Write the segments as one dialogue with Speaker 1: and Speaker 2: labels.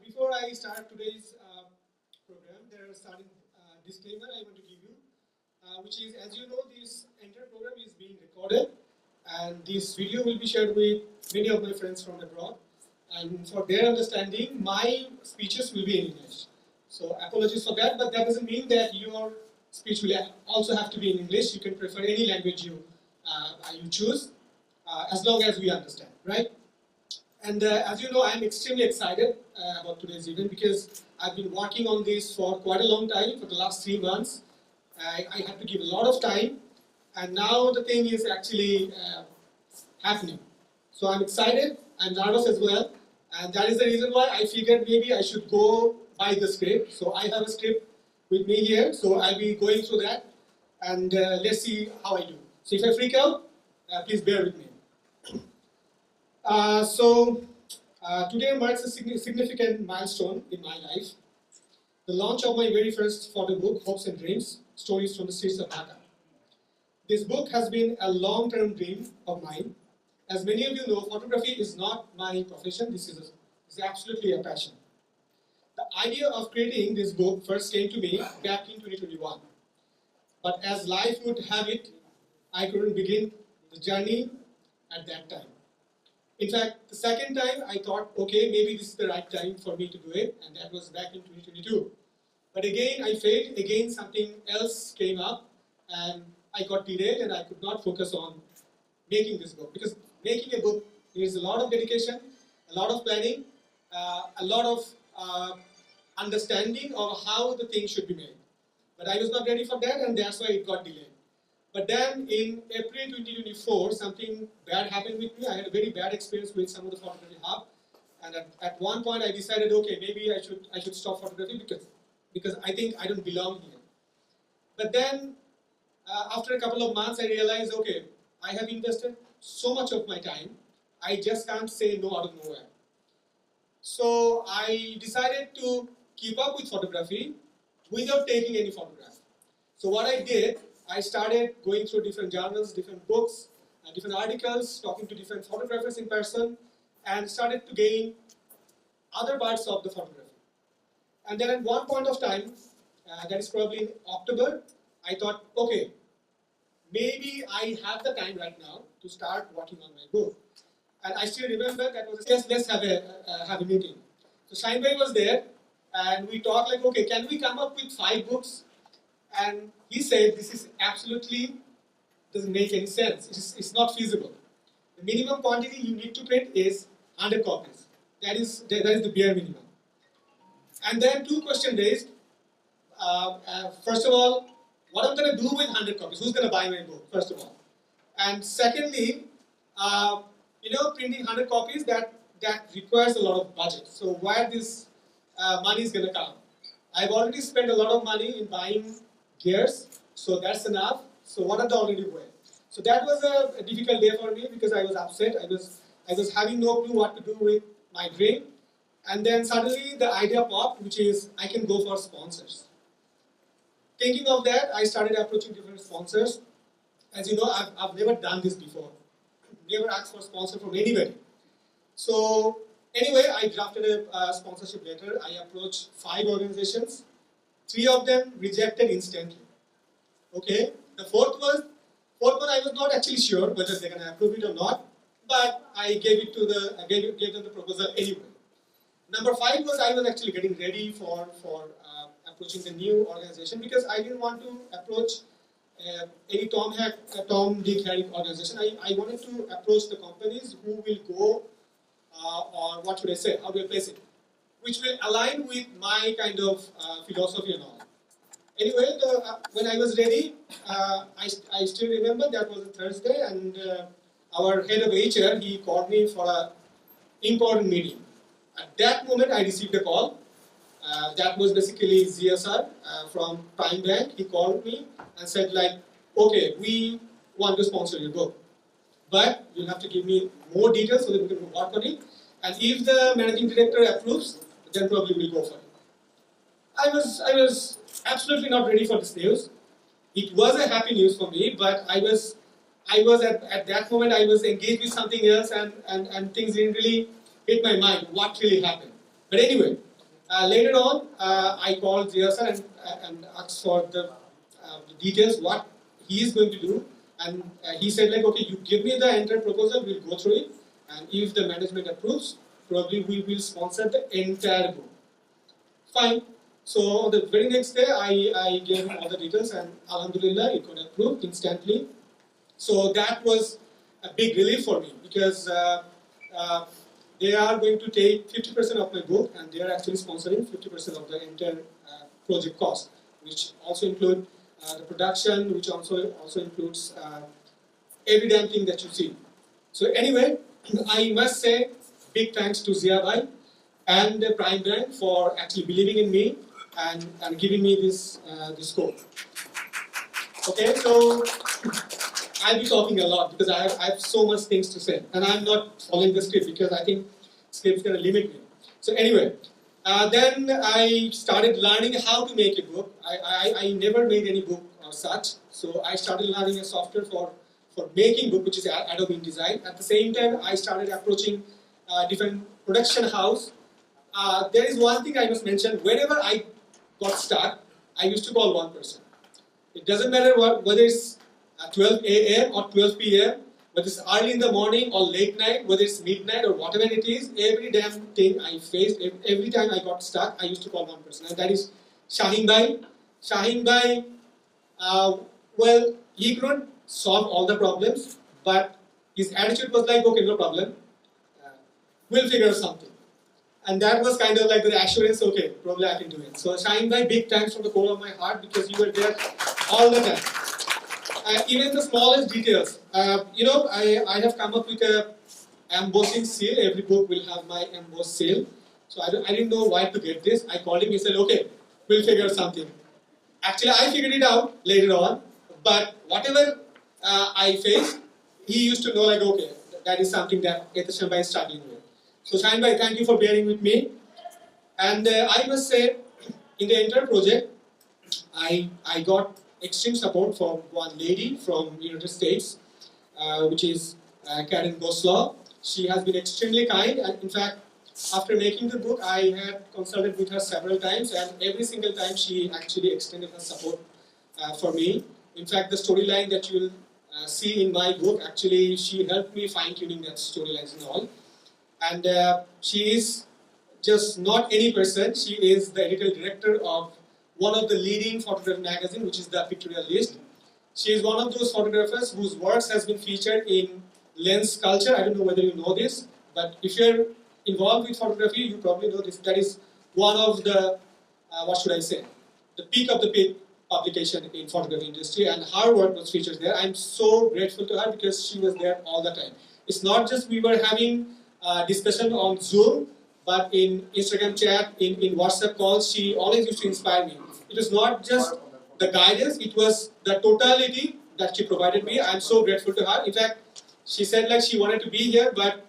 Speaker 1: before I start today's program, there are certain disclaimer I want to give you, which is, as you know, this entire program is being recorded, and this video will be shared with many of my friends from abroad. And for their understanding, my speeches will be in English. So apologies for that, but that doesn't mean that your speech will also have to be in English. You can prefer any language you choose, as long as we understand, right? And as you know, I'm extremely excited about today's event because I've been working on this for quite a long time, for the last 3 months. I had to give a lot of time, and now the thing is actually happening. So I'm excited, I'm nervous as well, and that is the reason why I figured maybe I should go by the script. So I have a script with me here, so I'll be going through that, and let's see how I do. So if I freak out, please bear with me. Today marks a significant milestone in my life. The launch of my very first photo book, Hopes and Dreams, Stories from the Streets of Dhaka. This book has been a long-term dream of mine. As many of you know, photography is not my profession, this is absolutely a passion. The idea of creating this book first came to me back in 2021. But as life would have it, I couldn't begin the journey at that time. In fact, the second time I thought, okay, maybe this is the right time for me to do it, and that was back in 2022. But again, I failed, again something else came up, and I got delayed, and I could not focus on making this book. Because making a book needs a lot of dedication, a lot of planning, a lot of understanding of how the thing should be made. But I was not ready for that, and that's why it got delayed. But then in April 2024, something bad happened with me. I had a very bad experience with some of the photography hub, and at one point I decided, okay, maybe I should stop photography because I think I don't belong here. But then after a couple of months, I realized, okay, I have invested so much of my time, I just can't say no out of nowhere. So I decided to keep up with photography without taking any photograph. So what I did, I started going through different journals, different books, different articles, talking to different photographers in person, and started to gain other parts of the photography. And then at one point of time, that is probably in October, I thought, okay, maybe I have the time right now to start working on my book. And I still remember that was, yes, let's have a meeting. So Shine Bhai was there, and we talked like, okay, can we come up with 5 books? And he said, this is absolutely doesn't make any sense. It's not feasible. The minimum quantity you need to print is 100 copies. That is the bare minimum. And then 2 questions raised. First of all, what I'm going to do with 100 copies? Who's going to buy my book, first of all? And secondly, printing 100 copies, that requires a lot of budget. So where this money is going to come? I've already spent a lot of money in buying gears, so that's enough. So what are the alternative way? So that was a difficult day for me because I was upset. I was having no clue what to do with my dream. And then suddenly the idea popped, which is I can go for sponsors. Thinking of that, I started approaching different sponsors. As you know, I've never done this before. Never asked for sponsor from anybody. So anyway, I drafted a sponsorship letter. I approached 5 organizations. 3 of them rejected instantly. Okay, the fourth one I was not actually sure whether they're going to approve it or not, but I gave them the proposal anyway. Number 5 was I was actually getting ready for approaching the new organization because I didn't want to approach any Tom, Dick, Harry organization. I wanted to approach the companies who will go, or what should I say, how do I place it, which will align with my kind of philosophy and all. Anyway, when I was ready, I still remember that was a Thursday, and our head of HR, he called me for an important meeting. At that moment, I received a call. That was basically Zia sir from Prime Bank. He called me and said like, okay, we want to sponsor your book, but you'll have to give me more details so that we can work on it. And if the managing director approves, then probably we'll go for it. I was absolutely not ready for this news. It was a happy news for me, but I was at that moment I was engaged with something else, and things didn't really hit my mind what really happened. But anyway, Later on, I called Zia sir and asked for the details, what he is going to do. And he said like, okay, you give me the entire proposal, we'll go through it. And if the management approves, probably we will sponsor the entire book. Fine. So the very next day, I gave him all the details, and Alhamdulillah, it got approved instantly. So that was a big relief for me, because they are going to take 50% of my book, and they are actually sponsoring 50% of the entire project cost, which also include the production, which also includes every damn thing that you see. So anyway, I must say big thanks to Zia Bhai and the Prime Brand for actually believing in me and giving me this scope. Okay, so I'll be talking a lot because I have so much things to say, and I'm not following the script because I think script's gonna limit me. So anyway, then I started learning how to make a book. I never made any book or such, so I started learning a software for making book, which is Adobe InDesign. At the same time, I started approaching different production house. There is one thing I must mention. Whenever I got stuck, I used to call one person. It doesn't matter whether it's 12 a.m. or 12 p.m., whether it's early in the morning or late night, whether it's midnight or whatever it is, every damn thing I faced, every time I got stuck, I used to call one person, and that is Shaheen Bhai. Shaheen Bhai, well, he couldn't solve all the problems, but his attitude was like, okay, no problem, we'll figure out something. And that was kind of like the assurance, okay, probably I can do it. So Shaheen Bhai, big thanks from the core of my heart, because you were there all the time. Even the smallest details. I have come up with a embossing seal. Every book will have my embossed seal. So I didn't know why to get this. I called him, he said, okay, we'll figure out something. Actually, I figured it out later on, but whatever I faced, he used to know like, okay, that is something that Ehtesham Bhai is struggling with. So Shaheen Bhai, thank you for bearing with me. And I must say, in the entire project, I got extreme support from one lady from United States, which is Karen Goslaw. She has been extremely kind, and in fact, after making the book, I had consulted with her several times, and every single time she actually extended her support for me. In fact, the storyline that you will see in my book, actually, she helped me fine-tuning that storylines and all. And she is just not any person. She is the editorial director of one of the leading photography magazine, which is the Pictorial List. She is one of those photographers whose works has been featured in Lens Culture. I don't know whether you know this, but if you're involved with photography, you probably know this. That is one of the, what should I say, the peak of the peak publication in photography industry, and her work was featured there. I'm so grateful to her because she was there all the time. It's not just we were having discussion on Zoom, but in Instagram chat, in WhatsApp calls, she always used to inspire me. It was not just the guidance, it was the totality that she provided me. I'm so grateful to her. In fact, she said like she wanted to be here, but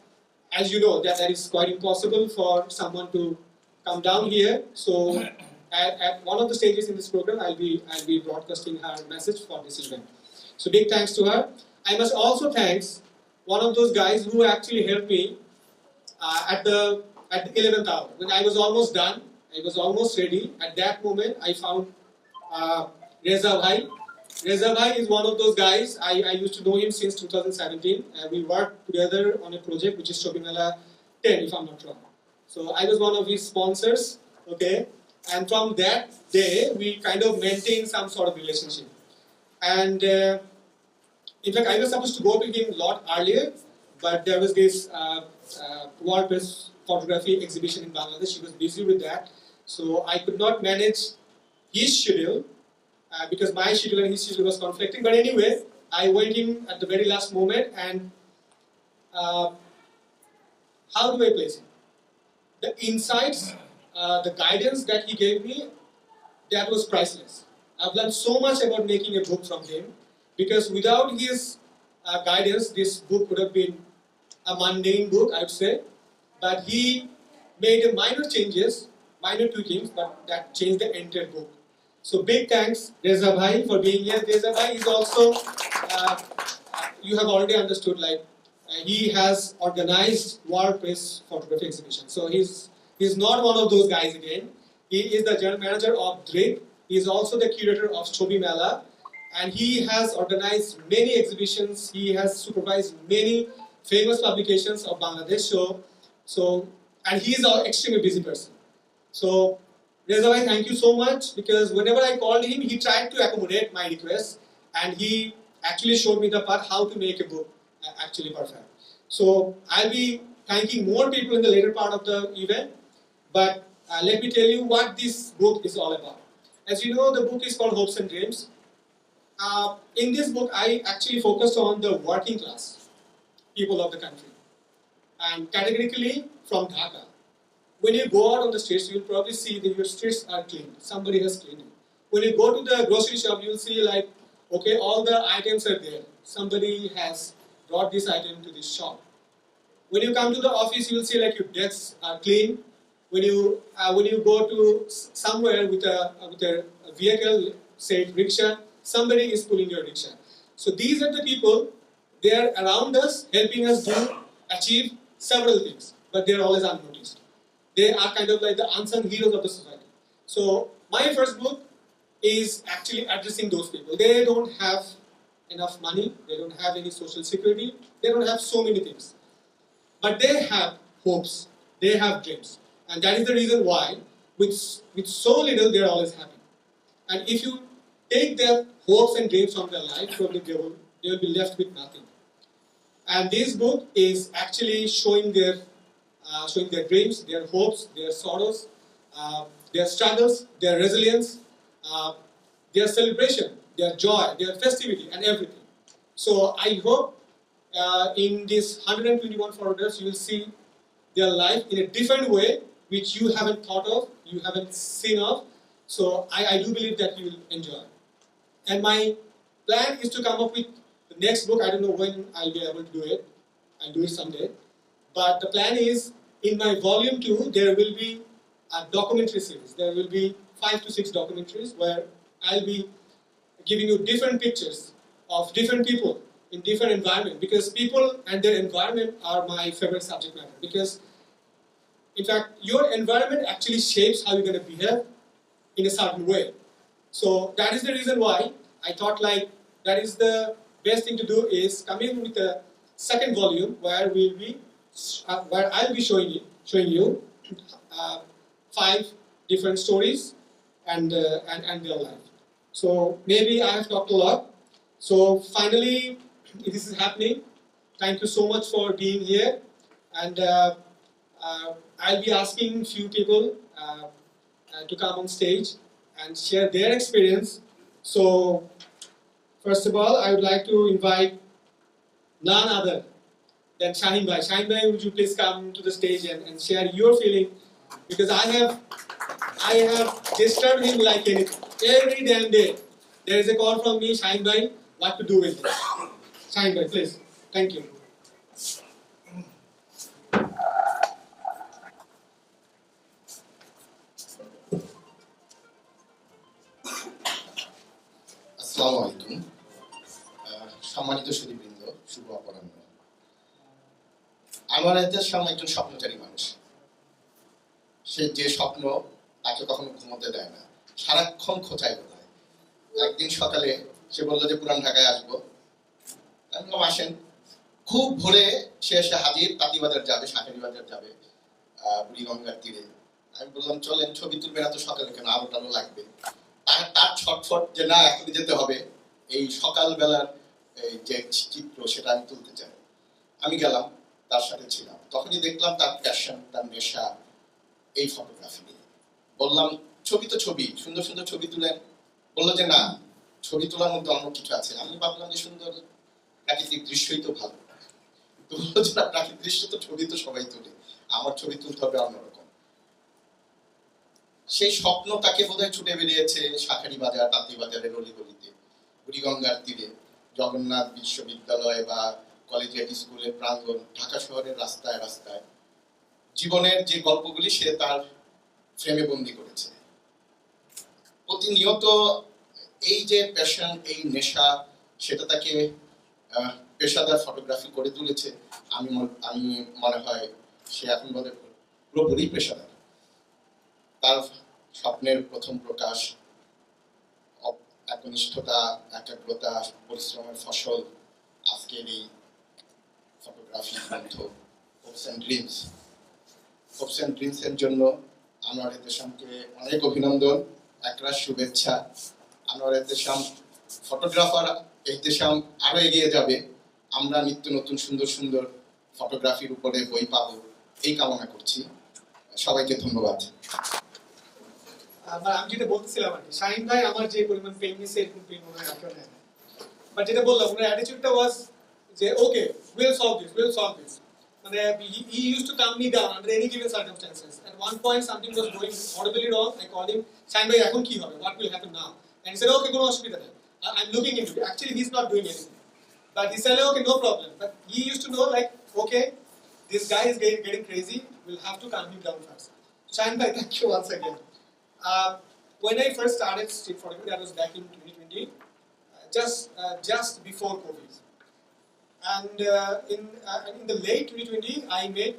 Speaker 1: as you know, that is quite impossible for someone to come down here. So at one of the stages in this program, I'll be broadcasting her message for this event. So big thanks to her. I must also thank one of those guys who actually helped me at the 11th hour. When I was almost done, I was almost ready. At that moment, I found Reza Bhai. Reza Bhai is one of those guys. I used to know him since 2017. We worked together on a project which is Shopping Mela 10, if I'm not wrong. So I was one of his sponsors, okay? And from that day, we kind of maintained some sort of relationship. And in fact, I was supposed to go to him a lot earlier, but there was this WordPress photography exhibition in Bangladesh. He was busy with that. So I could not manage his schedule because my schedule and his schedule was conflicting. But anyway, I went in at the very last moment, and how do I place it? The insights, the guidance that he gave me, that was priceless. I've learned so much about making a book from him, because without his guidance, this book would have been a mundane book, I would say. But he made minor changes, minor tweakings, but that changed the entire book. So big thanks, Reza Bhai, for being here. Reza Bhai is also, you have already understood, like he has organized WordPress photography exhibition. So he's He's not one of those guys again. He is the general manager of DRIP. He is also the curator of Chobi Mela, and he has organized many exhibitions. He has supervised many famous publications of Bangladesh. And he is an extremely busy person. So, Reza bhai, thank you so much, because whenever I called him, he tried to accommodate my requests, and he actually showed me the path how to make a book actually perfect. So, I'll be thanking more people in the later part of the event, but let me tell you what this book is all about. As you know, the book is called Hopes and Dreams. In this book, I actually focused on the working class people of the country, and categorically from Dhaka. When you go out on the streets, you'll probably see that your streets are clean. Somebody has cleaned it. When you go to the grocery shop, you'll see like, okay, all the items are there. Somebody has brought this item to this shop. When you come to the office, you'll see like your desks are clean. When you go to somewhere with a vehicle, say rickshaw, somebody is pulling your rickshaw. So these are the people. They are around us, helping us achieve several things, but they are always unnoticed. They are kind of like the unsung heroes of the society. So my first book is actually addressing those people. They don't have enough money, they don't have any social security, they don't have so many things. But they have hopes, they have dreams. And that is the reason why, with so little, they're always happy. And if you take their hopes and dreams from their life, probably they will be left with nothing. And this book is actually showing their dreams, their hopes, their sorrows, their struggles, their resilience, their celebration, their joy, their festivity, and everything. So I hope in these 121 photographs you will see their life in a different way, which you haven't thought of, you haven't seen of. So I do believe that you will enjoy. And my plan is to come up with the next book. I don't know when I'll be able to do it. I'll do it someday. But the plan is, in my volume 2, there will be a documentary series. There will be 5 to 6 documentaries where I'll be giving you different pictures of different people in different environments, because people and their environment are my favorite subject matter. Because, in fact, your environment actually shapes how you're going to behave in a certain way. So that is the reason why I thought like that is the best thing to do is come in with a second volume where I'll be showing you 5 different stories and their life. So maybe I have talked a lot. So finally, this is happening. Thank you so much for being here, and I'll be asking few people to come on stage and share their experience. So first of all, I would like to invite none other than Shaheen Bhai. Shaheen Bhai, would you please come to the stage and share your feeling? Because I have disturbed him like anything. Every damn day, there is a call from me, Shaheen Bhai, what to do with this? Shaheen Bhai, please. Thank you.
Speaker 2: আসসালামু আলাইকুম সম্মানিত সুধীবৃন্দ, শুভ অপরাহ্ন। আনোয়ার এহতেশাম একজন স্বপ্নচারী মানুষ। সে যে স্বপ্ন তাকে কখনো ঘুমোতে দেয় না, সারাক্ষণ খোঁচায় কোথায়। একদিন সকালে সে বলল যে পুরান ঢাকায় আসবো। আমি বললাম আসেন। খুব ভোরে সে এসে হাজির, তাঁতিবাজার যাবে, শাঁখারীবাজার যাবে, বুড়িগঙ্গার তীরে। আমি বললাম চলেন, ছবি তুলবেন এত সকালে কেন, আলো টালো লাগবে। তার ছটফট যে না এখনই যেতে হবে, এই সকালবেলার যে চিত্র সেটা আমি তুলতে চাই। আমি গেলাম, তার সাথে ছিলাম। তখনই দেখলাম তার প্যাশন, তার নেশা এই ফটোগ্রাফি নিয়ে। বললাম ছবি তো ছবি, সুন্দর সুন্দর ছবি তুলেন। বললো যে না, ছবি তোলার মধ্যে অন্য কিছু আছে। আমি ভাবলাম যে সুন্দর প্রাকৃতিক দৃশ্যই তো ভালো। তো বললো যে না, প্রাকৃতিক দৃশ্য তো ছবি তো সবাই তোলে, আমার ছবি তুলতে হবে অন্যরকম। সেই স্বপ্ন তাকে বোধহয় ছুটে বেরিয়েছে শাঁখারীবাজার, তাঁতিবাজারের অলিগলিতে, বুড়িগঙ্গার তীরে, জগন্নাথ বিশ্ববিদ্যালয় বা কলেজিয়েট স্কুলের প্রাঙ্গণ, ঢাকা শহরের রাস্তায় রাস্তায় জীবনের যে গল্পগুলি সে তার ফ্রেমে বন্দি করেছে। প্রতিনিয়ত এই যে প্যাশন, এই নেশা, সেটা তাকে পেশাদার ফটোগ্রাফি করে তুলেছে। আমি মনে হয় সে এখন বোধহয় পুরোপুরি পেশাদার। তার স্বপ্নের প্রথম প্রকাশ, একনিষ্ঠতা, একাগ্রতা, পরিশ্রমের ফসল আজকের এই ফটোগ্রাফি গ্রন্থ hopes and dreams. Hopes and ড্রিমসের জন্য আনোয়ার এহতেশামকে অনেক অভিনন্দন, একরাশ শুভেচ্ছা। আনোয়ার এহতেশাম ফটোগ্রাফার এহতেশাম আরো এগিয়ে যাবে, আমরা নিত্য নতুন সুন্দর সুন্দর ফটোগ্রাফির উপরে বই পাবো এই কামনা করছি। সবাইকে ধন্যবাদ।
Speaker 1: আমি যেটা বলতেছিলাম আর কি, শাহিন ভাই আমার যে পরিমাণ পেইন নিছে এরকম পেইন মনে হয় আপনার নেয় না। বাট যেটা বললাম ওনার অ্যাটিটিউডটা ওয়াজ যে ওকে উইল সলভ দিস, মানে he used to calm me down under any given circumstances. At one point something was going horribly wrong. I called him, Shahin ভাই এখন কি হবে, what will happen now? And he said okay, কোনো অসুবিধা নেই, I'm looking into it. Actually he's not doing anything, but he said okay, no problem. But he used to know like okay, this guy is getting crazy, we'll have to calm him down first. Shahin bhai, thank you once again. When I first started street photography, that was back in 2020, just before COVID. And in the late 2020, I met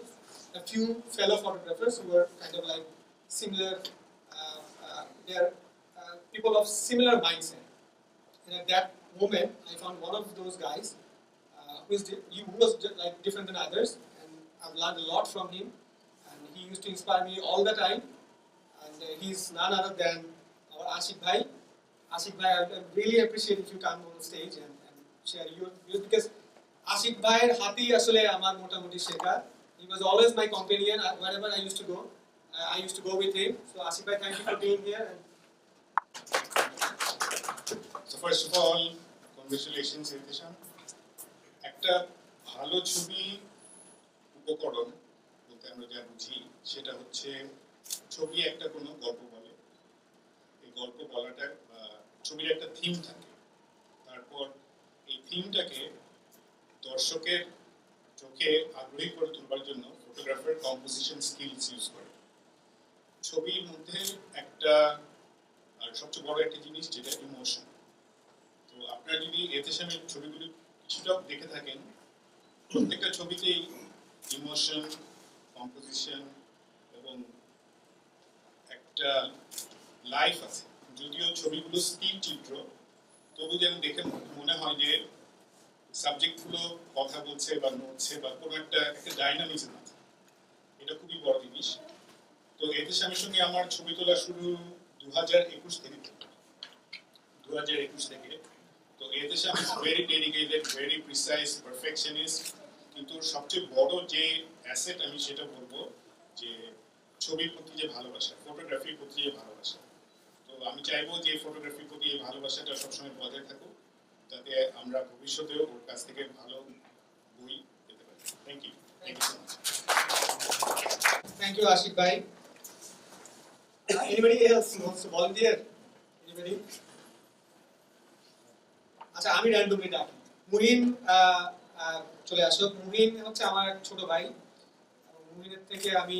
Speaker 1: a few fellow photographers who were kind of like similar, they're people of similar mindset. And at that moment, I found one of those guys who was like different than others, and I've learned a lot from him. And he used to inspire me all the time. And he's none other than our Ashik Bhai. Ashik Bhai, I really appreciate if you come on the stage and share your views, because Ashik Bhai hati asole amar mota moti shekha. He was always my companion wherever I used to go. I used to go with him. So Ashik Bhai, thank you for being here.
Speaker 3: So first of all, congratulations Ehtesham. একটা ভালো ছবি উপকরণ বলতে আমরা যা বুঝি সেটা হচ্ছে ছবি একটা কোনো গল্প বলে, এই গল্প বলাটা ছবির একটা থিম থাকে, তারপর এই থিমটাকে দর্শকের চোখে আগ্রহী করে তোলবার জন্য ফটোগ্রাফার কম্পোজিশন স্কিলস ইউজ করে। ছবির মধ্যে একটা আর সবচেয়ে বড় একটা জিনিস যেটা ইমোশন। তো আপনারা যদি এহতেশামের ছবিগুলি কিছুটা দেখে থাকেন, প্রত্যেকটা ছবিতেই ইমোশন, কম্পোজিশন এবং একটা লাইফ আছে। যদিও ছবিগুলো স্থির চিত্র, তবু যেন দেখে মনে হয় যে সাবজেক্টগুলো কথা বলছে বা নড়ছে বা কোনো একটা ডাইনামিজম আছে। এটা খুবই বড় জিনিস। তো এহতেশামের সঙ্গে আমার ছবি তোলা শুরু 2021 থেকে। তো Ehtesham is very dedicated, very precise, perfectionist. কিন্তু সবচেয়ে বড় যে অ্যাসেট আমি সেটা বলবো যে ছবির প্রতি যে ভালোবাসা, ফটোগ্রাফির প্রতি যে ভালোবাসা। তো আমি চাইবো যে ফটোগ্রাফির প্রতি এই ভালোবাসাটা সবসময় বজায় থাকুক, যাতে আমরা ভবিষ্যতেও ওর কাছ থেকে ভালো বই পেতে পারি। Thank you so much.
Speaker 1: Thank you, Ashik Bhai. Anybody else wants to volunteer? Anybody? আচ্ছা, আমি র্যান্ডমলি ডাকি। মুহিন চলে আসো। মুহিন হচ্ছে আমার এক ছোট ভাই। মুহিনের থেকে আমি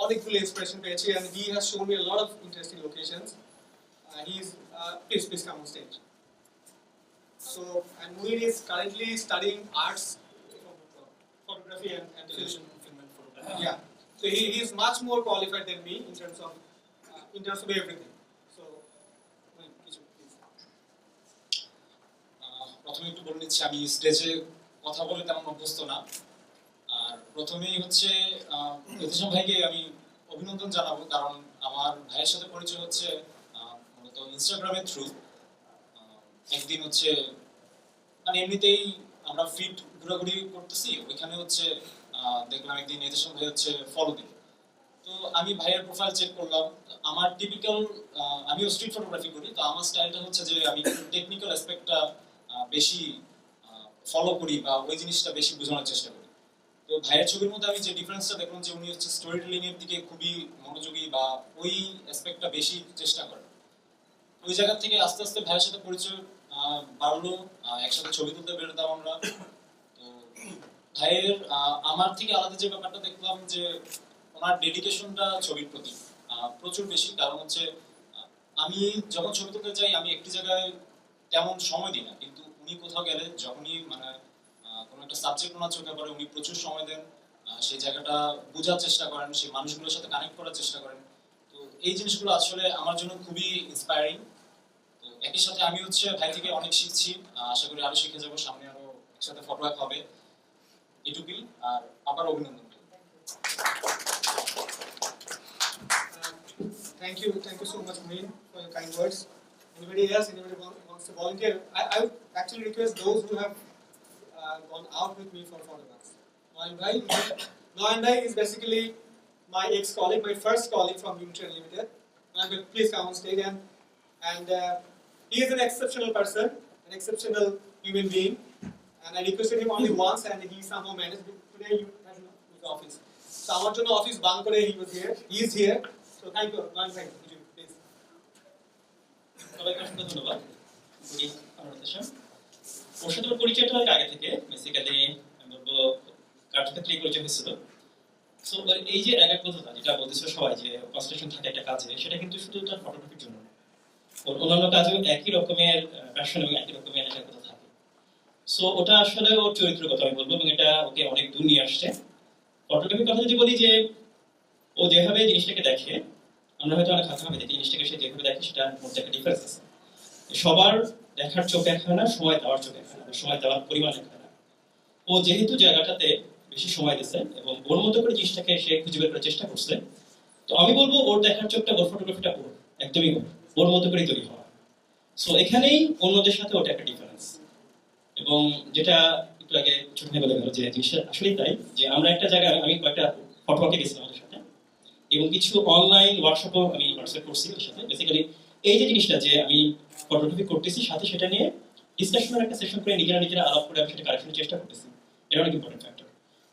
Speaker 1: অনেকগুলো ইন্সপিরেশন পেয়েছি, and he has shown me a lot of interesting locations. He's please come on stage. So, and Muhin is currently studying arts, photography and film and photography. Yeah. So he is much more qualified than me in terms of everything. So, Muhin, please.
Speaker 4: প্রথমে একটু বলে নিচ্ছি, আমি স্টেজে কথা বলে তেমন অভ্যস্ত না। আর প্রথমেই হচ্ছে এহতেশাম ভাইকে আমি অভিনন্দন জানাবো, কারণ আমার ভাইয়ের সাথে পরিচয় হচ্ছে মূলত ইনস্টাগ্রামের থ্রু। একদিন হচ্ছে মানে এমনিতেই আমরা ফিট ঘোরাঘুরি করতেছি, ওইখানে হচ্ছে দেখলাম একদিন এহতেশাম ভাই হচ্ছে ফলো দিল। তো আমি ভাইয়ের প্রোফাইল চেক করলাম। আমার টিপিক্যাল, আমিও স্ট্রিট ফটোগ্রাফি করি, তো আমার স্টাইলটা হচ্ছে যে আমি টেকনিক্যাল অ্যাসপেক্টটা বেশি ফলো করি বা ওই জিনিসটা বেশি বোঝানোর চেষ্টা করি। তো ভাইয়ের ছবির মধ্যে আমি যে ডিফারেন্সটা দেখলাম যে উনি হচ্ছে স্টোরি টেলিং এর দিকে খুবই মনোযোগী বা ওই অ্যাসপেক্টটা বেশি চেষ্টা করেন। ওই জায়গা থেকে আস্তে আস্তে ভাইয়ের সাথে পরিচয় বাড়লো, একসাথে ছবি তুলতে বেরোতাম আমরা। তো ভাইয়ের আমার থেকে আলাদা যে ব্যাপারটা দেখলাম যে ওনার ডেডিকেশনটা ছবির প্রতি প্রচুর বেশি। কারণ হচ্ছে আমি যখন ছবি তুলতে যাই আমি একটি জায়গায় তেমন সময় দিই না, কিন্তু উনি কোথাও গেলে যখনই মানে কোনো একটা সাবজেক্ট ওনার চোখে পড়ে উনি প্রচুর সময় দেন, সেই জায়গাটা বোঝার চেষ্টা করেন, সেই মানুষগুলোর সাথে কানেক্ট করার চেষ্টা করেন। তো এই জিনিসগুলো আসলে আমার জন্য খুবই ইন্সপায়ারিং। তো একই সাথে আমি হচ্ছে ভাই থেকে অনেক শিখছি, আশা করি আরো শিখে যাবো, সামনে আরো একসাথে ফটোগ্রাফ হবে। এটুকুই, আর আবার অভিনন্দন।
Speaker 1: Thank you so much, Moin, for your kind words. Anybody else? Anybody wants to volunteer? I would actually request those who have gone out with me for photographs. Noyan Bhai is basically my ex-colleague, my first colleague from UNVEILS Limited. Noyan Bhai, please come on stage. And he is an exceptional person, an exceptional human being. And I requested him only once, and he somehow managed. Today you have his office. So I want to know office bang kore he was here. He is here. So thank you, Noyan Bhai. Please.
Speaker 5: সবাইকে অসংখ্য ধন্যবাদ। আনোয়ার এহতেশাম, ওর সাথে ওর পরিচয়টা অনেক আগে থেকে, basically আমি বলবো কার্যক্ষেত্রেই পরিচয় হয়েছিল। সো এই যে একাগ্রতা যেটা বলতেছিল সবাই যে কনসেন্ট্রেশন থাকে একটা কাজে, সেটা কিন্তু শুধু তার ফটোগ্রাফির জন্য না, ওর অন্যান্য কাজেও একই রকমের প্যাশন এবং একই রকমের একাগ্রতা থাকে। সো ওটা আসলে ওর চরিত্রগত আমি বলবো, এবং এটা ওকে অনেক দূর নিয়ে আসছে। ফটোগ্রাফির কথা যদি বলি, যে ও যেভাবে জিনিসটাকে দেখে, আমরা হয়তো অনেক হাতে দেখি জিনিসটাকে, সে যেভাবে দেখে সেটার মধ্যে একটা ডিফারেন্স আছে। সবার দেখার চোখ এক হয় না, সময় দেওয়ার চোখ এক হয় না, সময় দেওয়ার পরিমাণ এক হয় না। ও যেহেতু জায়গাটাতে বেশি সময় দিচ্ছে এবং ওর মতো করে জিনিসটাকে সে খুঁজে বের করার চেষ্টা করছে, তো আমি বলবো ওর দেখার চোখটা, ওর ফটোগ্রাফিটা ওর একদমই ওর মতো করে তৈরি হওয়া। সো এখানেই অন্যদের সাথে ওটা একটা ডিফারেন্স। এবং যেটা একটু আগে ছোট ভাই বলে গেল, যে জিনিসটা আসলেই তাই, যে আমরা একটা জায়গায়, আমি কয়েকটা ফটোওয়ার্কে গেছিলাম আমাদের সাথে, এবং কিছু অনলাইন ওয়ার্কশপও আমি পার্টিসিপেট করছি ওর সাথে। বেসিক্যালি এই যে জিনিসটা, যে আমি ফটোগ্রাফি করতেছি, সাথে সেটা নিয়ে ডিসকাশনের একটা সেশন করে নিজেরা আলাপ করে আমি সেটা কারেকশনের চেষ্টা করতেছি। এটা অনেক ইম্পর্টেন্ট ফ্যাক্টর।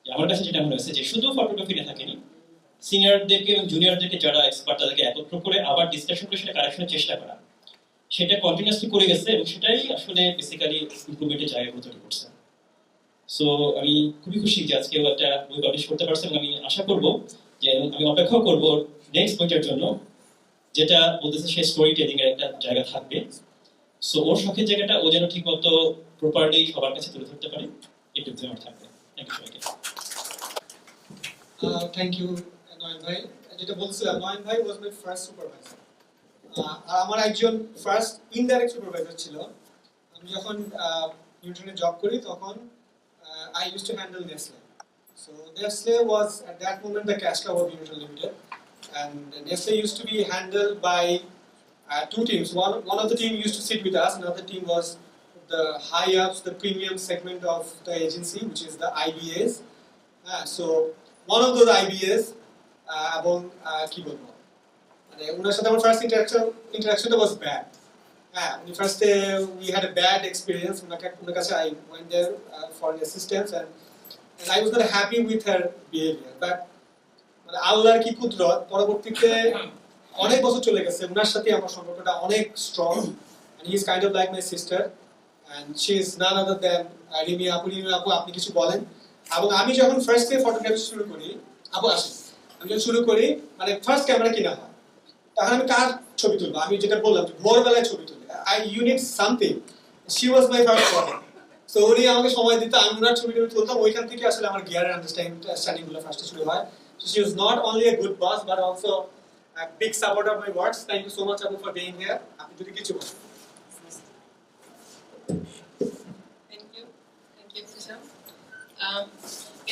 Speaker 5: আমার কাছে যেটা মনে হয়েছে, যে শুধু ফটোগ্রাফি না থাকেনি, সিনিয়রদেরকে এবং জুনিয়রদেরকে যারা এক্সপার্ট, তাদেরকে একত্র করে আবার ডিসকাশন করে সেটা কারেকশনের চেষ্টা করা, সেটা কন্টিনিউয়াসলি করে গেছে, এবং সেটাই আসলে বেসিক্যালি ইমপ্রুভমেন্টের জায়গাগুলো তৈরি করছে। সো আমি খুবই খুশি যে আজকেও একটা বই পাবলিশ করতে পারছে, এবং আমি আশা করবো যে, আমি অপেক্ষাও করবো নেক্সট বইটার জন্য, যেটা বলতেছে সে স্টোরি টেলিং এর একটা জায়গা থাকবে। সো ওর শখের জায়গাটা ও যেন ঠিক মতো প্রপারলি সবার কাছে তুলে ধরতে পারে, এটুকু আমার থাকবে। থ্যাংক ইউ সবাইকে।
Speaker 1: Thank you, Noyan Bhai. যেটা বলছিলাম, Noyan Bhai was my first supervisor. আর আমার একজন ফার্স্ট ইনডাইরেক্ট সুপারভাইজার ছিল। আমি যখন নিউটনে জব করি, তখন I used to handle Nestle. So Nestle was at that moment the cash cow of UNVEILS Limited, and Nestle used to be handled by two teams. One of the team used to sit with us, another team was the high ups, the premium segment of the agency, which is the IBAs. So one of those IBAs, এবং কি বলবো, মানে ওনার সাথে আমার first ইন্টারাকশনটা was bad. উনি ফার্স্টে we had a bad experience. ওনার কাছে I went there for an assistance, and I was not happy with her behavior. But মানে আল্লাহর কি কুদরত, পরবর্তীতে অনেক বছর চলে গেছে, ওনার সাথে আমার সম্পর্কটা অনেক strong, and he is kind of like my sister, and she is none other than Rimi আপু। আপনি কিছু বলেন? এবং আমি যখন ফার্স্টে ফটোগ্রাফি শুরু করি, আপু আসেন, আমি যখন শুরু করি, মানে ফার্স্ট ক্যামেরা কিনা হয়, তখন আমি কার ছবি তুলবো? আমি যেটা বললাম, ভোরবেলায় ছবি তুলি, you need something. She was my first model. So উনি আমাকে সময় দিত, আমি ওনার ছবি তুলতাম। ওইখান থেকে আসলে আমার গিয়ারের আন্ডারস্ট্যান্ডিং গুলো ফার্স্টে শুরু হয়। So she was not only a good boss, but also a big supporter of my works. Thank you so much, Abu, for being here. আপনি যদি কিছু বলেন।
Speaker 6: Thank you, Ehtesham.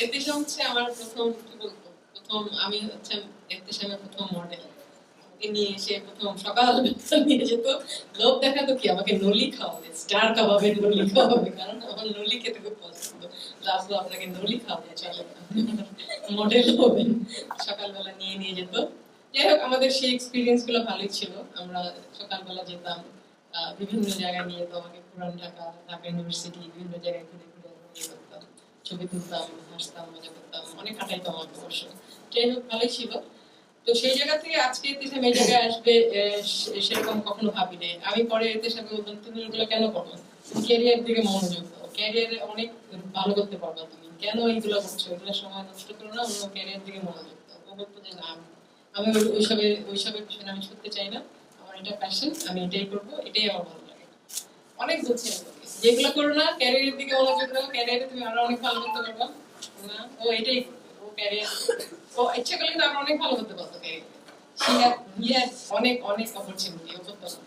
Speaker 6: Ehtesham হচ্ছে আমার প্রথম আমি হচ্ছে Ehtesham's প্রথম মডেল। নিয়ে এসে প্রথম সকাল নিয়ে যেত, লোভ দেখাতো কি আমাকে নলি খাওয়াবে, স্টার কাবাবের নলি খাওয়াবে, কারণ আমার নলি খেতে খুব পছন্দ। লাস্ট আপনাকে নলি খাওয়াবে, চলে মডেল হবেন, সকালবেলা নিয়ে যেত। যাই হোক, আমাদের সেই এক্সপিরিয়েন্স গুলো ভালোই ছিল। আমরা সকালবেলা যেতাম, বিভিন্ন জায়গায় নিয়ে যেত আমাকে, পুরান ঢাকা, ঢাকা ইউনিভার্সিটি, বিভিন্ন জায়গায় ঘুরে নিয়ে করতাম, ছবি তুলতাম, হাসতাম, মজা করতাম, অনেক কাটাইতাম আমাকে অবশ্য। যাই হোক, ভালোই ছিল। তো সেই জায়গা থেকে আজকে Ehtesham এই জায়গায় আসবে সেরকম কখনো ভাবিনি। আমি পরে Ehteshamকে বলতাম, তুমি এগুলো কেন করো? তুমি ক্যারিয়ার দিকে মনোযোগ দাও, ক্যারিয়ারে অনেক ভালো করতে পারবা তুমি, কেন এইগুলো করছো? এগুলো সময় নষ্ট করো না, অন্য ক্যারিয়ার দিকে মনোযোগ দাও। ও বলতো যে না, আমি ওইসবের পিছনে আমি ছুটতে চাই না, আমার এটা প্যাশন, আমি এটাই করবো, এটাই আমার ভালো লাগে। অনেক বলছি যেগুলো করো না, ক্যারিয়ারের দিকে মনোযোগ দাও, ক্যারিয়ারে তুমি আরো অনেক ভালো করতে পারবা না। ও এটাই করবে, ও ক্যারিয়ার ও ইচ্ছা করলে কিন্তু আমরা অনেক ভালো করতে পারতো অনেক অনেক অপরচুনিটি ও করতে পারতো।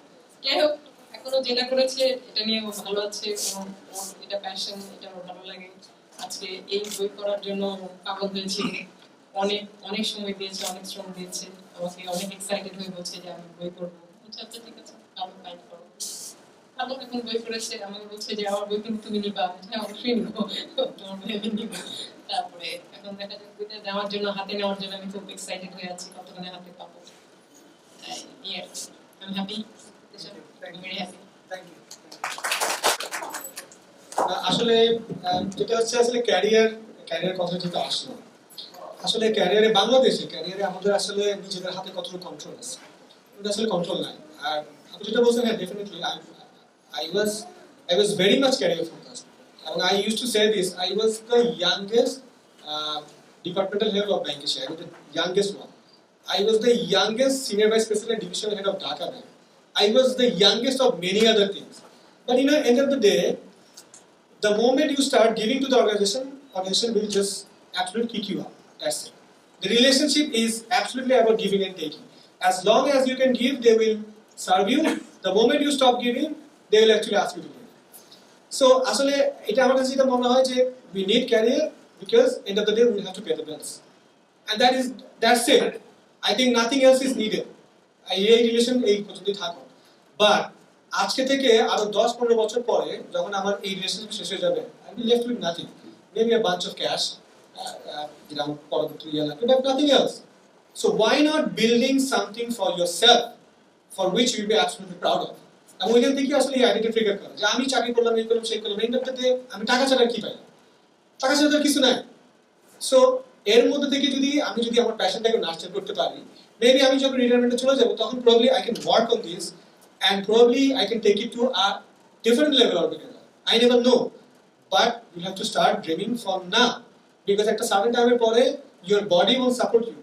Speaker 6: যাই হোক, এখনো যেটা করেছে এটা নিয়ে ও ভালো আছে এবং ওর এটা প্যাশন, এটা ওর ভালো লাগে। আজকে এই বই করার জন্য পাগল হয়েছে, অনেক অনেক সময় দিয়েছে, অনেক শ্রম দিয়েছে, আমাকে অনেক এক্সাইটেড হয়ে বলছে যে আমি বই করবো। আচ্ছা আচ্ছা ঠিক আছে, ভালো ফাইন করো। ভালো এখন বই করেছে, আমাকে বলছে যে আমার বই কিন্তু তুমি নিবা। হ্যাঁ অবশ্যই নিবো, তোমার বই আমি নিবো। তারপরে এখন দেখা যায় বইটা নেওয়ার জন্য, হাতে নেওয়ার জন্য আমি খুব এক্সাইটেড হয়ে আছি, কতক্ষণে হাতে পাবো। I'm happy. I'm very happy.
Speaker 1: Thank you. আসলে যেটা হচ্ছে আসলে ক্যারিয়ার কথা যেটা আসলো, আসলে ক্যারিয়ারে বাংলাদেশে ক্যারিয়ারে আমাদের আসলে নিজেদের হাতে কতটুকু কন্ট্রোল আছে, এটা আসলে কন্ট্রোল নাই। আর আপনি যেটা বলছেন, হ্যাঁ definitely I was very much career focused. And I used to say this, I was the youngest departmental head of Bank Asia. I was the youngest one. I was the youngest senior vice president division head of Dhaka Bank. I was the youngest of many other things. But end of the day, the moment you start giving to the organization will just absolutely kick you out. That's it. The relationship is absolutely about giving and taking. As long as you can give, they will serve you. The moment you stop giving, they will actually ask you to give. So, আসলে এটা আমার কাছে যেটা মনে হয় যে we need career because end of the day we will have to pay the bills. And that's it. I think nothing else is needed. এই relation এই পর্যন্তই থাকো। বাট আজকে থেকে আরো 10-15 বছর পরে যখন আমার এই রিলেশনশিপ শেষ হয়ে যাবে, I will left with nothing. Maybe a bunch of cash, আমার পরবর্তী ইয়ে লাগবে, but nothing else. So why not building something for yourself, for which you will be absolutely proud of? আমি ওইখান থেকে আসলে এই আইডেন্টি ট্রিগার করা যে আমি চাকরি করলাম, এই করলাম, সেই করলাম, এই ব্যাপারটাতে আমি টাকা ছাড়া কি পাই? টাকা ছাড়া কিছু নাই। সো এর মধ্যে থেকে আমি যদি আমার প্যাশনটাকে নার্চার করতে পারি, মেবি আমি যখন রিটায়ারমেন্টে চলে যাব তখন probably I can work on this and probably I can take it to a different level altogether. I never know, but you have to start dreaming from now, because at a certain time পরে your body will support you.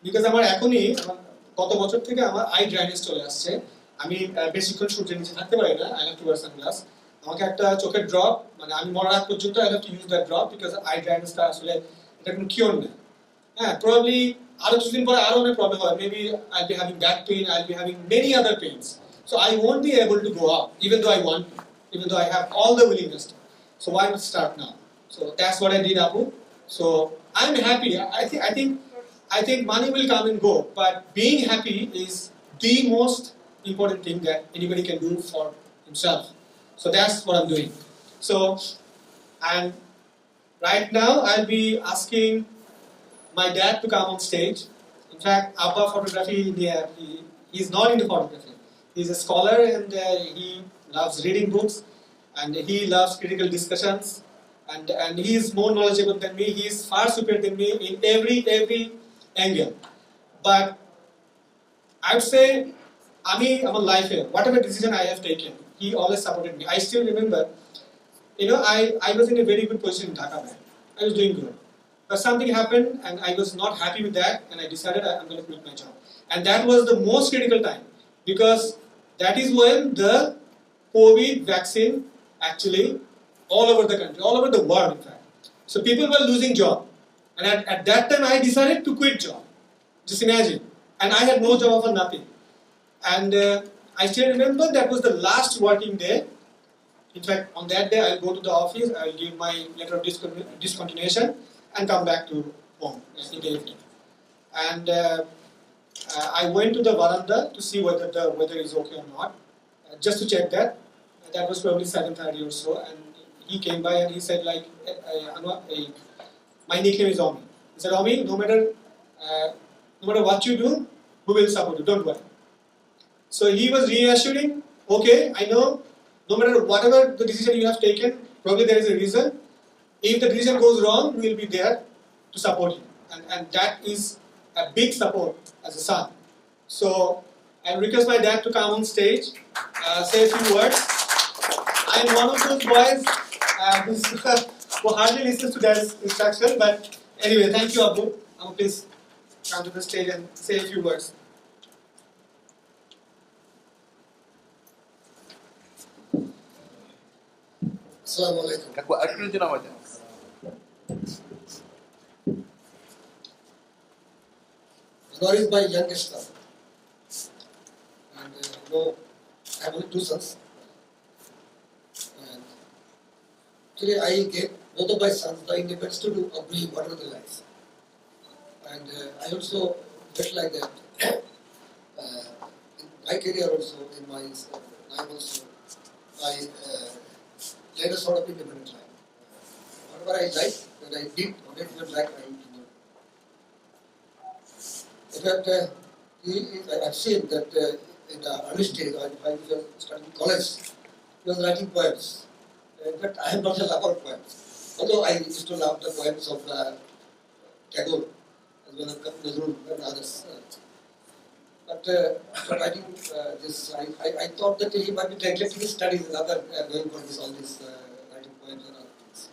Speaker 1: Because আমার গত বছর থেকে আমার I dryness চলে আসছে, আমি বেশিক্ষণ সূর্যের নিচে থাকতে পারি না, I have to wear sunglasses. আমাকে একটা চোখের ড্রপ, মানে আমি মরার আগ পর্যন্ত I have to use that drop because eye ড্রাইনেসটা আসলে এটা কোনো কিওর না। হ্যাঁ, probably আরো কিছুদিন পরে আরো অনেক প্রবলেম হয়, maybe I'll be having back pain, I'll be having many other pains. So I won't be able to go up, even though I want to, even though I have all the willingness to. So why not start now? So that's what I did, Apu. So I'm happy. I think money will come and go, but being happy is the most important thing that anybody can do for himself. So that's what I'm doing. So, and right now I'll be asking my dad to come on stage. In fact, Abba photography, he's not into photography. He's a scholar and he loves reading books and he loves critical discussions and he is more knowledgeable than me. He is far superior than me in every angle. But I would say, আমার life, whatever decision I have taken, he always supported me. I still remember, I was in a very good position in Dhaka Bank. I was doing good. But something happened and I was not happy with that and I decided I'm going to quit my job. And that was the most critical time, because that is when the COVID vaccine actually all over the country, all over the world in fact. So people were losing job. And at that time I decided to quit job. Just imagine. And I had no job for nothing. And I still remember that was the last working day. In fact, on that day I'll go to the office, I'll give my letter of discontinuation and come back to home in the evening. And I went to the veranda to see whether the weather is okay or not, just to check that. That was probably 7:30 or so, and he came by and he said like, Anwar, my nickname is Omi. He said, Omi, no matter what you do, we will support you, don't worry. So he was reassuring, okay, I know, no matter whatever the decision you have taken, probably there is a reason. If the decision goes wrong, we will be there to support you. And that is a big support as a son. So I request my dad to come on stage, say a few words. I am one of those boys who hardly listens to dad's instruction, but anyway, thank you, Abu. Please come to the stage and say a few words.
Speaker 2: আসসালামু আলাইকুম।
Speaker 7: Anwar is my youngest son. And I have only two sons. And today I gave both of my sons the independence to do of doing whatever they like. And I also felt like that in my career also, in my life also, I led a sort of independent life. Whatever I like, that I did, whatever I like, I did. In fact, I've seen that in the early stage, when I was studying college, he was writing poems. In fact, I am not a lover of poems. Although I used to love the poems of Tagore, as well as Nazrul and others. But after writing this, I thought that he might be neglecting his studies and other going for all these writing poems and other things.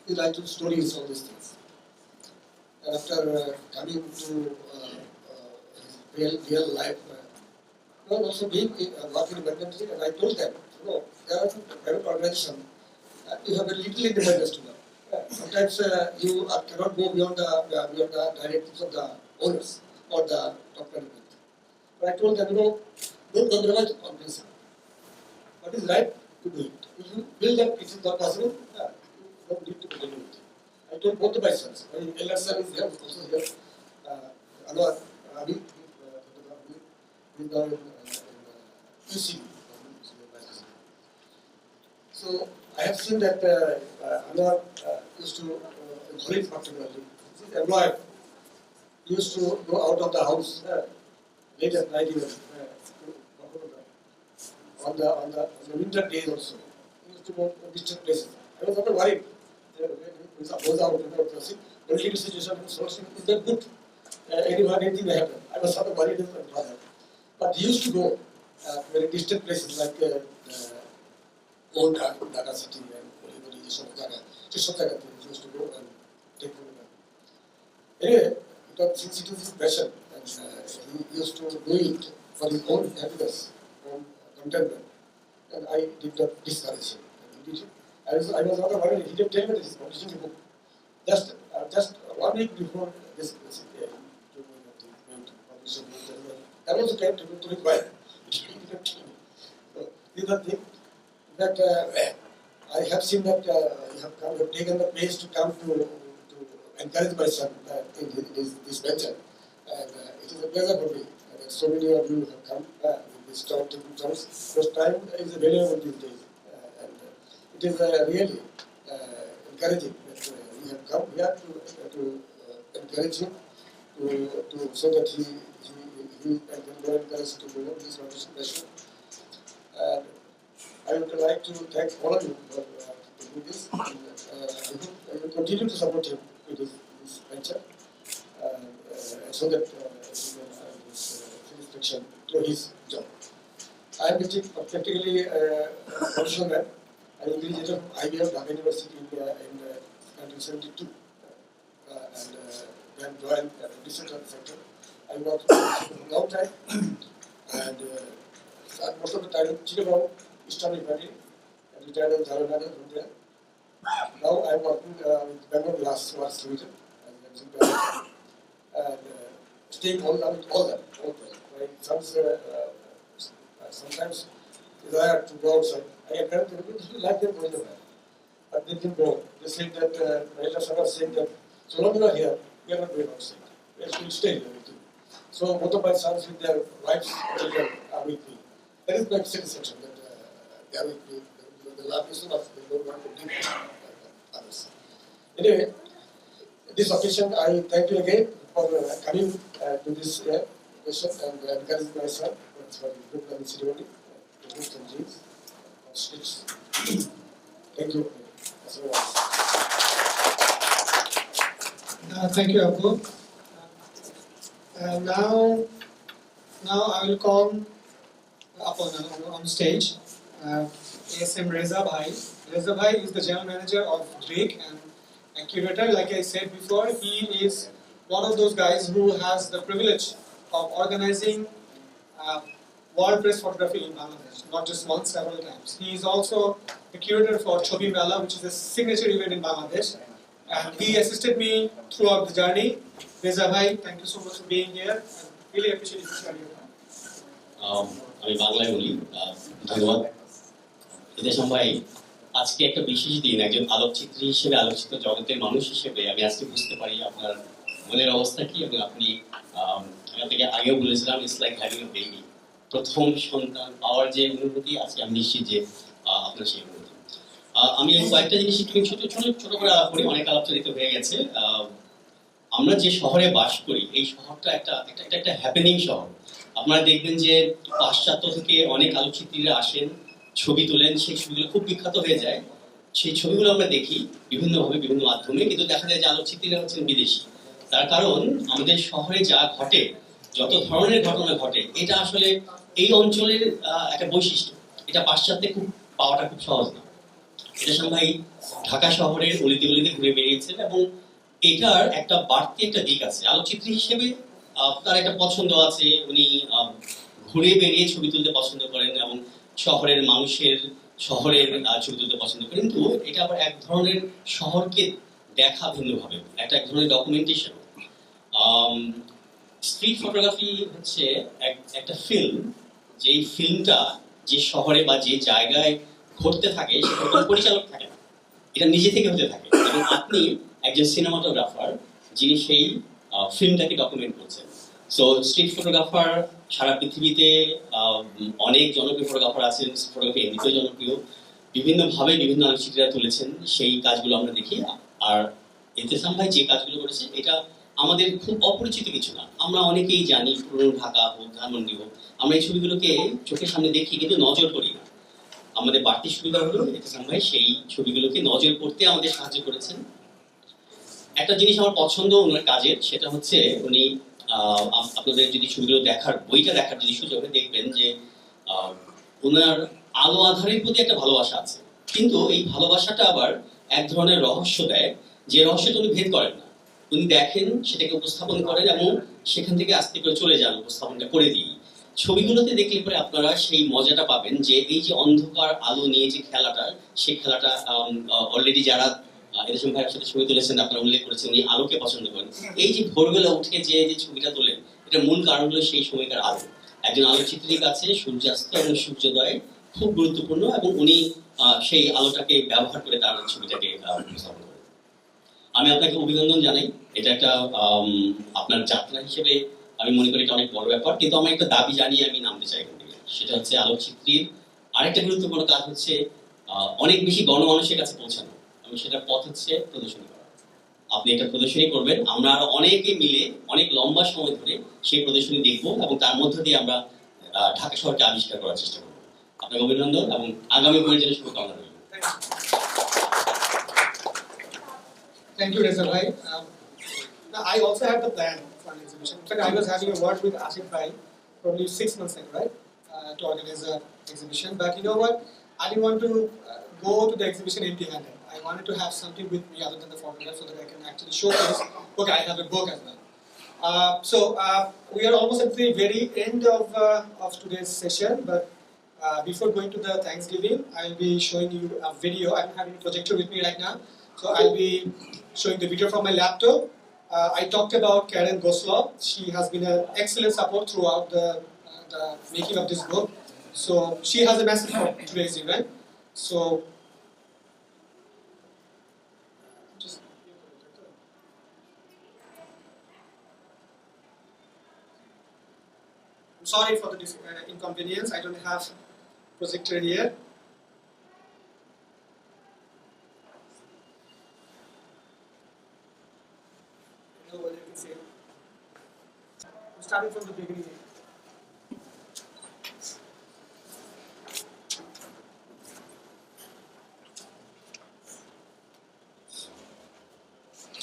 Speaker 7: He writes stories, all these things. And after coming to his real life, also being working independently, and I told them, there are private organizations, you have a little independence to them. Sometimes you cannot go beyond the directives of the owners or the top management. But I told them, don't compromise on principle. What is right, to do it. If you feel that it is not possible, you don't need to do it. I told both of my sons. My elder son is here, also here. Anwar, Abi, he's now in UCB. So I have seen that Anwar used to, colleague particularly, he's employed, used to go out of the house late at night even, on the winter days also. He used to go to distant places. I was not worried. Goes out, the legal situation in sourcing is that good. Anything may happen. I was not worried about that. But he used to go to very distant places like old Dhaka city and Streets of Dhaka. He used to go and take photographs. Anyway, since it was his passion, and he used to do it for his own happiness, own contentment, and I did not discourage him. He did it. I was not worried. He didn't tell me that he's publishing a book. Just 1 week before this going to publish a book, I also came to me quiet. He didn't tell me. So, this is the thing that I have seen that you have taken the pace to come to encourage my son in this venture. And it is a pleasure for me that so many of you have come with this talk to talks. First time is available these days. It is really encouraging that we have come here to encourage him, so that he can more encouraged to develop this participation. And I would like to thank all of you for doing this. I will continue to support him with this venture, so that he can have this satisfaction to his job. I am practically a professional man. I graduated from IBM Dhaka University in 1972 and then joined the research sector. I worked for a long time and most of the time in Chittagong, Eastern Refinery, and retired as Dharanada from there. Now I am working with Bangalore Glass Works Limited as a director and staying all that. My sons sometimes desire to go outside. I encourage them to like them going away. But they didn't go. They said that, my elder son was saying that, so long as you are here, we are not going outside. We will stay here with you. So both of my sons with their wives and children are with me. That is my satisfaction that they are with me. They love me so much, they don't want to leave others. Anyway, this occasion, I thank you again for coming to this session and encouraging my son for the good learning ceremony, the books and dreams. Streets. Thank you.
Speaker 1: Thank you, Abu. Now I will call up on stage ASM Reza Bhai. Reza Bhai is the general manager of Drake and a curator. Like I said before, he is one of those guys who has the privilege of organizing world press photography in Bangladesh, not just once, several times. He is also the curator for Chobi Mela, which is a signature event in Bangladesh. And he assisted me throughout the journey. Reza bhai, thank you so much for being here. I really appreciate you sharing your time.
Speaker 8: আমি বাংলায় বলি ধন্যবাদ এতেশাম ভাই আজকে একটা বিশেষ দিন একজন আলোকচিত্রী হিসেবে আলোচিত জগতের মানুষ হিসেবে আমি আজকে বুঝতে পারি আপনার মনের অবস্থা কি এবং আপনি আমি আপনাকে আগেও বলেছিলাম it's like having a baby প্রথম সন্তান পাওয়ার যে অনুভূতি আজকে আমি নিশ্চিত যে আপনার সেই অনুভূতি আমি কয়েকটা জিনিস একটু ছোট করে আলাপ করি অনেক আলাপচারিত হয়ে গেছে আমরা যে শহরে বাস করি এই শহরটা একটা হ্যাপেনিং শহর আপনারা দেখবেন যে পাশ্চাত্য থেকে অনেক আলোকচিত্রীরা আসেন ছবি তোলেন সেই ছবিগুলো খুব বিখ্যাত হয়ে যায় সেই ছবিগুলো আমরা দেখি বিভিন্নভাবে বিভিন্ন মাধ্যমে কিন্তু দেখা যায় যে আলোকচিত্রীরা হচ্ছেন বিদেশি তার কারণ আমাদের শহরে যা ঘটে যত ধরনের ঘটনা ঘটে এটা আসলে এই অঞ্চলের একটা বৈশিষ্ট্য এটা পাশ্চাত্যে খুব পাওয়াটা খুব সহজ না এতেশাম ভাই ঢাকা শহরের অলিতে গলিতে ঘুরে বেরিয়েছেন এবং এটার একটা বাড়তি একটা দিক আছে আলোকচিত্রী হিসেবে তার একটা পছন্দ আছে উনি ঘুরে বেরিয়ে ছবি তুলতে পছন্দ করেন এবং শহরের মানুষের শহরের ছবি তুলতে পছন্দ করেন কিন্তু এটা আবার এক ধরনের শহরকে দেখা ভিন্নভাবে এক ধরনের ডকুমেন্টেশন স্ট্রিট ফটোগ্রাফি হচ্ছে একটা ফিল্ম যেই ফিল্মটা যে শহরে বা যে জায়গায় ঘটতে থাকে সেটা কোনো পরিচালক থাকে না এটা নিজে থেকে হতে থাকে এবং আপনি একজন সিনেমাটোগ্রাফার যিনি সেই ফিল্মটাকে ডকুমেন্ট করছেন সো স্ট্রিট ফটোগ্রাফার সারা পৃথিবীতে অনেক জনপ্রিয় ফটোগ্রাফার আছেন ফটোগ্রাফি এমনিতেও জনপ্রিয় বিভিন্নভাবে বিভিন্ন আলোকচিত্রীরা তুলেছেন সেই কাজগুলো আমরা দেখি আর এতেশাম ভাই যে কাজগুলো করেছে এটা আমাদের খুব অপরিচিত কিছু না আমরা অনেকেই জানি পুরনো ঢাকা হোক ধানমন্ডি হোক আমরা এই ছবিগুলোকে চোখের সামনে দেখি কিন্তু নজর করি না আমাদের বাড়তি সুবিধা হলো এতেশাম ভাই সেই ছবিগুলোকে নজর করতে আমাদের সাহায্য করেছেন একটা জিনিস আমার পছন্দ ওনার কাজের সেটা হচ্ছে উনি আপনাদের যদি ছবিগুলো বইটা দেখার যদি সুযোগ হয় দেখবেন যে ওনার আলো আধারের প্রতি একটা ভালোবাসা আছে কিন্তু এই ভালোবাসাটা আবার এক ধরনের রহস্য দেয় যে রহস্যটা উনি ভেদ করেন না উনি দেখেন সেটাকে উপস্থাপন করেন এবং সেখান থেকে আস্তে করে চলে যান উপস্থাপনটা করে দিই ছবিগুলোতে দেখলে পরে আপনারা সেই মজাটা পাবেন যে এই যে অন্ধকার আলো নিয়ে যে খেলাটা সেই খেলাটা অলরেডি যারা এতেশাম ভাইয়ের সাথে ছবি তুলেছেন আপনারা উল্লেখ করেছেন উনি আলোকে পছন্দ করেন এই যে ভোরবেলা উঠে যে ছবিটা তোলেন এটা মূল কারণ হলো সেই সময়কার আলো একজন আলোকচিত্রীর কাছে সূর্যাস্ত এবং সূর্যোদয় খুব গুরুত্বপূর্ণ এবং উনি সেই আলোটাকে ব্যবহার করে তার ছবিটাকে উপস্থাপন করেন আমি আপনাকে অভিনন্দন জানাই এটা একটা আপনার যাত্রা হিসেবে আমি মনে করি এটা অনেক বড় ব্যাপার কিন্তু আমার একটা দাবি জানিয়ে আমি নামতে চাই এখান থেকে সেটা হচ্ছে আলোকচিত্রীর আরেকটা গুরুত্বপূর্ণ কাজ হচ্ছে অনেক বেশি গণমানুষের কাছে পৌঁছানো এবং সেটার পথ হচ্ছে প্রদর্শনী করা আপনি এটা প্রদর্শনী করবেন আমরা আরো অনেকে মিলে অনেক লম্বা সময় ধরে সেই প্রদর্শনী দেখবো এবং তার মধ্য দিয়ে আমরা ঢাকা শহরকে আবিষ্কার করার চেষ্টা করবো আপনাকে অভিনন্দন এবং আগামী বইয়ের জন্য শুভকামনা রইল
Speaker 1: Thank you, Reza bhai. I also have the plan for an exhibition. In fact, I was having a word with Ashif bhai probably 6 months ago, right, to organize an exhibition. But you know what? I didn't want to go to the exhibition empty-handed. I wanted to have something with me other than the photograph so that I can actually showcase, okay, I have a book as well. So we are almost at the very end of today's session, but before going to the Thanksgiving, I'll be showing you a video. I'm having a projector with me right now, so I'll be showing the video from my laptop. I talked about Karen Goslow. She has been an excellent support throughout the making of this book. So she has a message for today's event. So I'm sorry for the inconvenience. I don't have projector here. I'm starting from the beginning.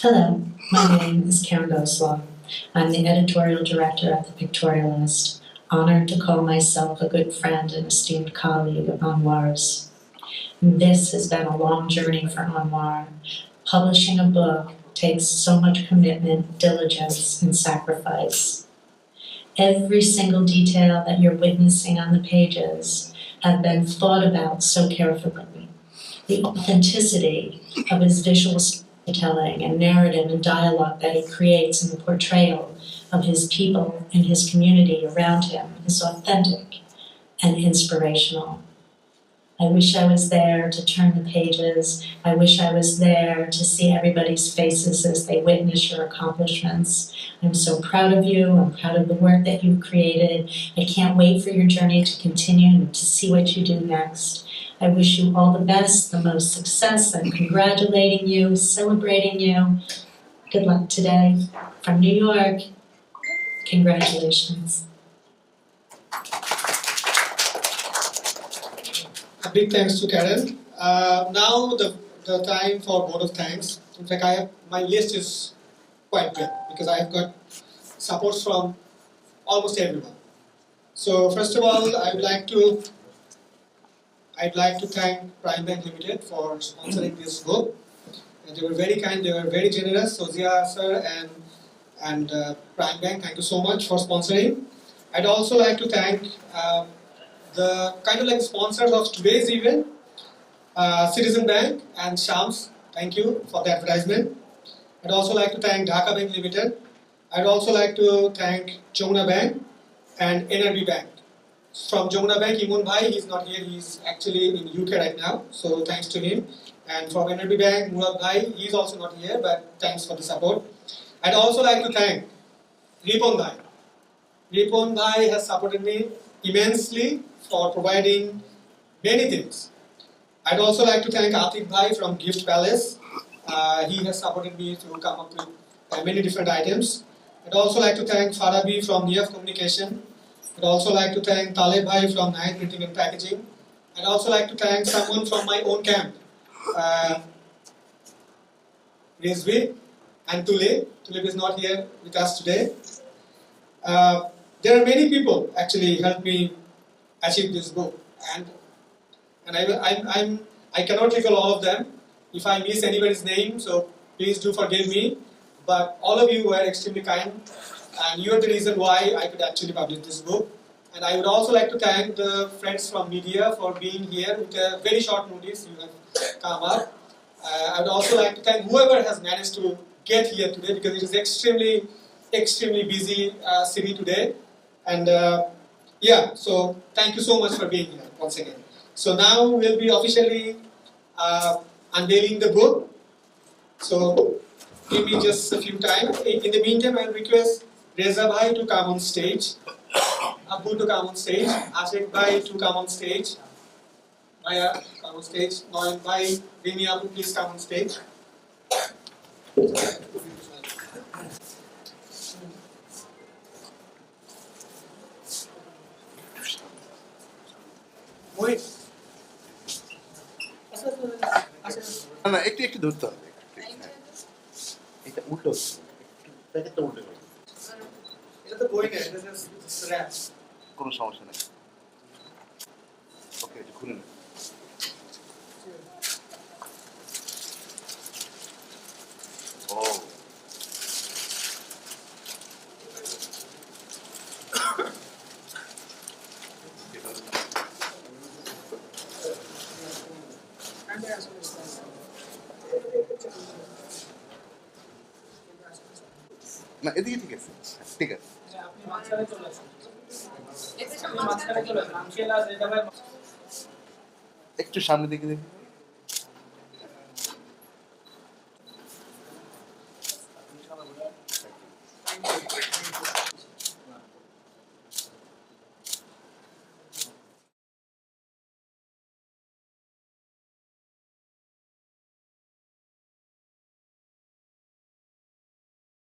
Speaker 9: Hello, my name is Karen Goslow. I'm the editorial director at The Pictorialist, honored to call myself a good friend and esteemed colleague of Anwar's. This has been a long journey for Anwar. Publishing a book takes so much commitment, diligence, and sacrifice. Every single detail that you're witnessing on the pages have been thought about so carefully. The authenticity of his visual telling and narrative and dialogue that he creates in the portrayal of his people and his community around him is authentic and inspirational. I wish I was there to turn the pages. I wish I was there to see everybody's faces as they witness your accomplishments. I'm so proud of you. I'm proud of the work that you've created. I can't wait for your journey to continue and to see what you do next. I wish you all the best, the most success. I'm congratulating you, celebrating you. Good luck today. From New York, congratulations.
Speaker 1: A big thanks to Karen. Now the time for vote of thanks. In fact, my list is quite big because I have got support from almost everyone. So first of all, I'd like to thank Prime Bank Limited for sponsoring this book. And they were very kind. They were very generous. So Zia sir and Prime Bank, thank you so much for sponsoring. I'd also like to thank the kind of like sponsors of today's event, Citizen Bank and Shams. Thank you for the advertisement. I'd also like to thank Dhaka Bank Limited. I'd also like to thank Jamuna Bank and NRB Bank. From Jamuna Bank, Imun Bhai, he's not here, he's actually in UK right now, so thanks to him. And from NRB Bank, Murad Bhai, he's also not here, but thanks for the support. I'd also like to thank Ripon Bhai. Ripon Bhai has supported me immensely for providing many things. I'd also like to thank Atik Bhai from Gift Palace. He has supported me to come up with many different items. I'd also like to thank Farabi from Niaf Communication. I'd also like to thank Taleb Bhai from Night Printing and Packaging. I'd also like to thank someone from my own camp, Rizvi and Tuleb. Tuleb is not here with us today. There are many people actually helped me achieve this book, and I cannot recall all of them. If I miss anybody's name, so please do forgive me. But all of you were extremely kind, and you are the reason why I could actually publish this book. And I would also like to thank the friends from media for being here with a very short notice. You have come up. I would also like to thank whoever has managed to get here today, because it is extremely busy city today. And yeah, so thank you so much for being here once again. So now we'll be officially unveiling the book. So give me just a few time. In the meantime, I'll request Reza Bhai to come on stage, Abu to come on stage, Ashik Bhai to come on stage, Maya come on stage, Noyan Bhai, Rimi Abu, please come on stage. Wait.
Speaker 10: না একটু একটু ধরতে হবে এটা উল্টো প্যাকেটটা উল্টো করে
Speaker 1: এটা তো বই না, এটা জাস্ট র‍্যাপ।
Speaker 10: কোনো সমস্যা নেই ওকে এটা খুলে নে ও না এদিকে ঠিক আছে ঠিক আছে একটু সামনে দিকে দেখি